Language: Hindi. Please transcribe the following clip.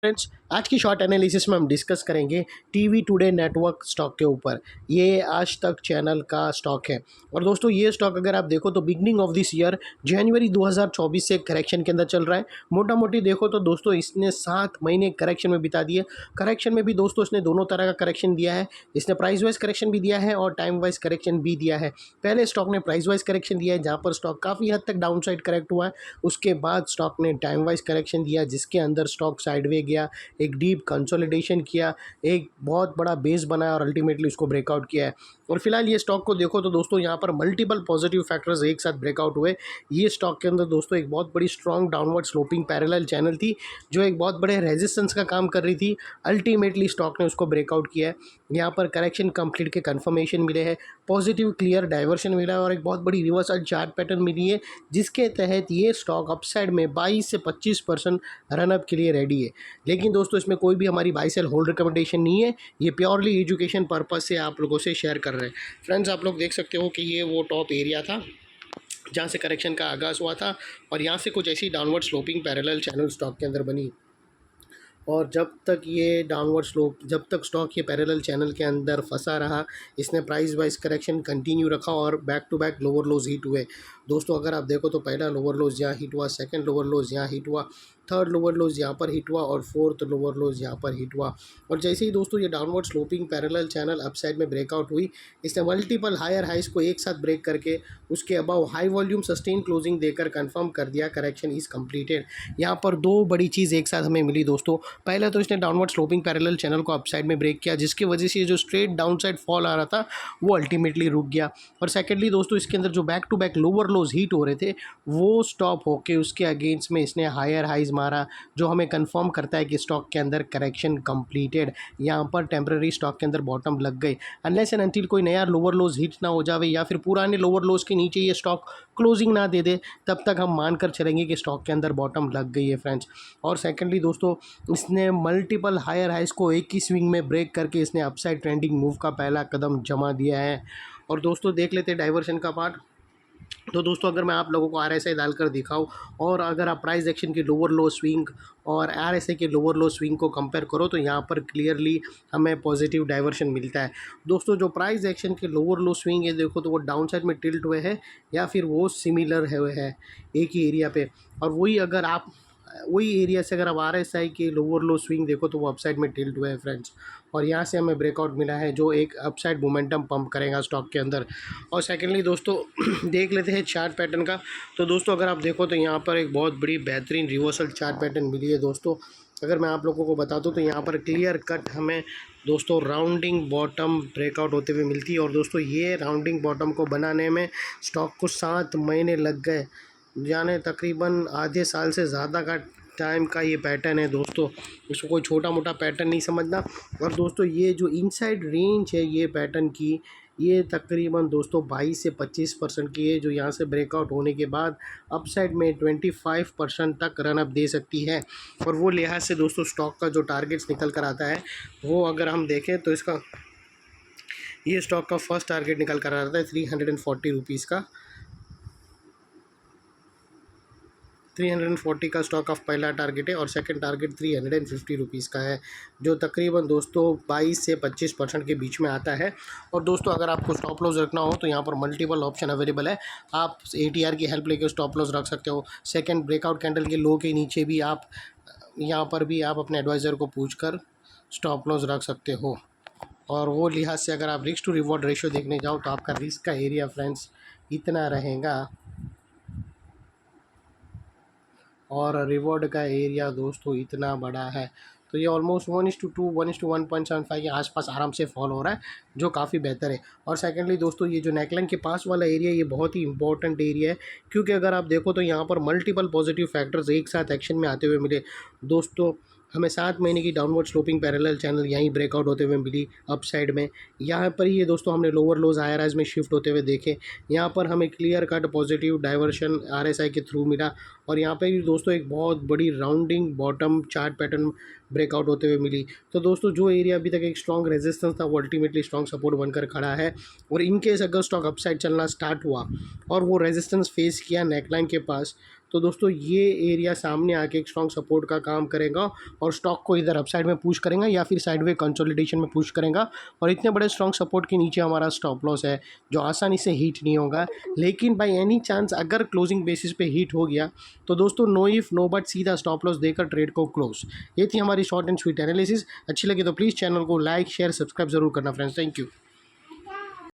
फ्रेंड्स, आज की शॉर्ट एनालिसिस में हम डिस्कस करेंगे टीवी टुडे नेटवर्क स्टॉक के ऊपर। ये आज तक चैनल का स्टॉक है और दोस्तों ये स्टॉक अगर आप देखो तो बिगनिंग ऑफ दिस ईयर जनवरी 2024 से करेक्शन के अंदर चल रहा है। मोटा मोटी देखो तो दोस्तों इसने 7 महीने करेक्शन में बिता दिए। करेक्शन में भी दोस्तों इसने दोनों तरह का करेक्शन दिया है। इसने प्राइस वाइज करेक्शन भी दिया है और टाइम वाइज करेक्शन भी दिया है। पहले स्टॉक ने प्राइस वाइज करेक्शन दिया है जहाँ पर स्टॉक काफ़ी हद तक डाउन साइड करेक्ट हुआ है। उसके बाद स्टॉक ने टाइम वाइज करेक्शन दिया जिसके अंदर स्टॉक साइडवे गया, एक डीप कंसोलिडेशन किया, एक बहुत बड़ा बेस बनाया और अल्टीमेटली उसको ब्रेकआउट किया है। और फिलहाल ये स्टॉक को देखो तो दोस्तों यहाँ पर मल्टीपल पॉजिटिव फैक्टर्स एक साथ ब्रेकआउट हुए। ये स्टॉक के अंदर दोस्तों एक बहुत बड़ी strong downward sloping parallel channel थी जो एक बहुत बड़े रेजिस्टेंस का काम कर रही थी। अल्टीमेटली स्टॉक ने उसको ब्रेकआउट किया है। यहाँ पर करेक्शन कंप्लीट के कन्फर्मेशन मिले हैं, पॉजिटिव क्लियर डाइवर्शन मिला है और एक बहुत बड़ी रिवर्सल चार्ट पैटर्न मिली है जिसके तहत ये स्टॉक अपसाइड में 22 से 25% रनअप के लिए रेडी है। लेकिन दोस्तों इसमें कोई भी हमारी बाई सेल होल्ड रिकमेंडेशन नहीं है, ये प्योरली एजुकेशन पर्पस से आप लोगों से शेयर कर रहे हैं। फ्रेंड्स, आप लोग देख सकते हो कि ये वो टॉप एरिया था जहाँ से करेक्शन का आगाज़ हुआ था और यहाँ से कुछ ऐसी downward sloping parallel channel stock के अंदर बनी और जब तक ये डाउनवर्ड स्लोप, जब तक स्टॉक ये पैरेलल चैनल के अंदर फंसा रहा, इसने प्राइस वाइज करेक्शन कंटिन्यू रखा और back to back lower lows hit हुए। दोस्तों अगर आप देखो तो पहला लोअर लोज यहाँ हिट हुआ, सेकंड लोअर लोज यहाँ हिट हुआ, थर्ड लोअर लोज यहाँ पर हिट हुआ और फोर्थ लोअर लोज यहाँ पर हिट हुआ। और जैसे ही दोस्तों ये downward sloping parallel channel upside में ब्रेकआउट हुई, इसने मल्टीपल हायर हाइज को एक साथ ब्रेक करके उसके above high volume sustain closing देकर कंफर्म कर दिया करेक्शन इज़ कंप्लीटेड। यहाँ पर दो बड़ी चीज़ एक साथ हमें मिली दोस्तों। पहले तो इसने डाउनवर्ड स्लोपिंग पैरेलल चैनल को अपसाइड में ब्रेक किया जिसकी वजह से ये जो स्ट्रेट डाउन साइड फॉल आ रहा था वो अल्टीमेटली रुक गया। और सेकेंडली दोस्तों इसके अंदर जो back to back lower lows hit हो रहे थे वो स्टॉप होके उसके अगेंस्ट में इसने हायर हाइज मारा जो हमें कंफर्म करता है कि स्टॉक के अंदर करेक्शन कंप्लीटेड। यहाँ पर टेम्पररी स्टॉक के अंदर बॉटम लग गई। अनलेस एंड अनटिल कोई नया लोअर लोज हिट ना हो जावे या फिर पुराने लोअर लोज के नीचे ये स्टॉक क्लोजिंग ना दे दे तब तक हम मानकर चलेंगे कि स्टॉक के अंदर बॉटम लग गई है फ्रेंड्स। और सेकेंडली दोस्तों इसने मल्टीपल हायर हाइज को एक ही स्विंग में ब्रेक करके इसने अपसाइड ट्रेंडिंग मूव का पहला कदम जमा दिया है। और दोस्तों देख लेते हैं डाइवर्शन का पार्ट। तो दोस्तों अगर मैं आप लोगों को आरएसआई डालकर दिखाऊं और अगर आप प्राइस एक्शन के लोअर लो स्विंग और आरएसआई के लोअर लो स्विंग को कंपेयर करो तो यहाँ पर क्लियरली हमें पॉजिटिव डाइवर्शन मिलता है। दोस्तों जो प्राइस एक्शन के लोअर लो स्विंग है देखो तो वो डाउन साइड में टिल्ट हुए हैं या फिर वो सिमिलर है एक ही एरिया पे। और वही अगर आप वही एरिया से अगर आप आरएसआई के लोअर लो स्विंग देखो तो वो अपसाइड में टिल्ट हुए हैं फ्रेंड्स। और यहाँ से हमें ब्रेकआउट मिला है जो एक अपसाइड मोमेंटम पंप करेगा स्टॉक के अंदर। और सेकेंडली दोस्तों देख लेते हैं चार्ट पैटर्न का। तो दोस्तों अगर आप देखो तो यहाँ पर एक बहुत बड़ी बेहतरीन रिवर्सल चार्ट पैटर्न मिली है दोस्तों। अगर मैं आप लोगों को बता दूँ तो यहाँ पर क्लियर कट हमें दोस्तों राउंडिंग बॉटम ब्रेकआउट होते हुए मिलती है। और दोस्तों ये राउंडिंग बॉटम को बनाने में स्टॉक को 7 महीने लग गए, यानी तकरीबन आधे साल से ज़्यादा का टाइम का ये पैटर्न है दोस्तों। इसको कोई छोटा मोटा पैटर्न नहीं समझना। और दोस्तों ये जो इनसाइड रेंज है ये पैटर्न की, ये तकरीबन दोस्तों 22 से 25% की है जो यहाँ से ब्रेकआउट होने के बाद अपसाइड में 25% तक रनअप दे सकती है। और वो लिहाज से दोस्तों स्टॉक का जो टारगेट्स निकल कर आता है वो अगर हम देखें तो इसका ये स्टॉक का फर्स्ट टारगेट निकल कर आता है 340 रुपीज़ का। 340 का स्टॉक ऑफ पहला टारगेट है और सेकंड टारगेट 350 रुपीज़ का है जो तकरीबन दोस्तों 22 से 25% के बीच में आता है। और दोस्तों अगर आपको स्टॉप लॉस रखना हो तो यहाँ पर मल्टीपल ऑप्शन अवेलेबल है। आप एटीआर की हेल्प लेकर स्टॉप लॉस रख सकते हो। सेकंड ब्रेकआउट कैंडल के लो के नीचे भी आप यहाँ पर भी आप अपने एडवाइज़र को पूछ कर स्टॉप लॉस रख सकते हो। और वो लिहाज से अगर आप रिस्क टू रिवॉर्ड रेशियो देखने जाओ तो आपका रिस्क का एरिया फ्रेंड्स इतना रहेगा और रिवॉर्ड का एरिया दोस्तों इतना बड़ा है। तो ये ऑलमोस्ट 1:2 1:1.75 के आसपास आराम से फॉल हो रहा है जो काफ़ी बेहतर है। और सेकेंडली दोस्तों ये जो नेकलाइन के पास वाला एरिया ये बहुत ही इंपॉर्टेंट एरिया है क्योंकि अगर आप देखो तो यहाँ पर मल्टीपल पॉजिटिव फैक्टर्स एक साथ एक्शन में आते हुए मिले दोस्तों। हमें 7 महीने की डाउनवर्ड स्लोपिंग पैरेलल चैनल यहीं ब्रेकआउट होते हुए मिली अपसाइड में। यहाँ पर ये दोस्तों हमने लोअर लोज हायर हाइज में शिफ्ट होते हुए देखे। यहाँ पर हमें clear cut positive diversion RSI के थ्रू मिला और यहाँ पे भी दोस्तों एक बहुत बड़ी rounding bottom chart pattern breakout होते हुए मिली। तो दोस्तों जो एरिया अभी तक एक स्ट्रॉन्ग रेजिस्टेंस था वो अल्टीमेटली स्ट्रॉन्ग सपोर्ट बनकर खड़ा है। और इनकेस अगर स्टॉक अपसाइड चलना स्टार्ट हुआ और वो रेजिस्टेंस फेस किया नेकलाइन के पास तो दोस्तों ये एरिया सामने आके एक स्ट्रॉन्ग सपोर्ट का काम करेगा और स्टॉक को इधर अपसाइड में पुश करेगा या फिर साइडवे कंसोलिडेशन में पुश करेगा। और इतने बड़े स्ट्रॉन्ग सपोर्ट के नीचे हमारा स्टॉप लॉस है जो आसानी से हिट नहीं होगा। लेकिन बाय एनी चांस अगर क्लोजिंग बेसिस पे हिट हो गया तो दोस्तों नो इफ नो बट सीधा स्टॉप लॉस देकर ट्रेड को क्लोज। ये थी हमारी शॉर्ट एंड स्वीट एनालिसिस। अच्छी लगी तो प्लीज़ चैनल को लाइक शेयर सब्सक्राइब जरूर करना फ्रेंड्स। Thank you.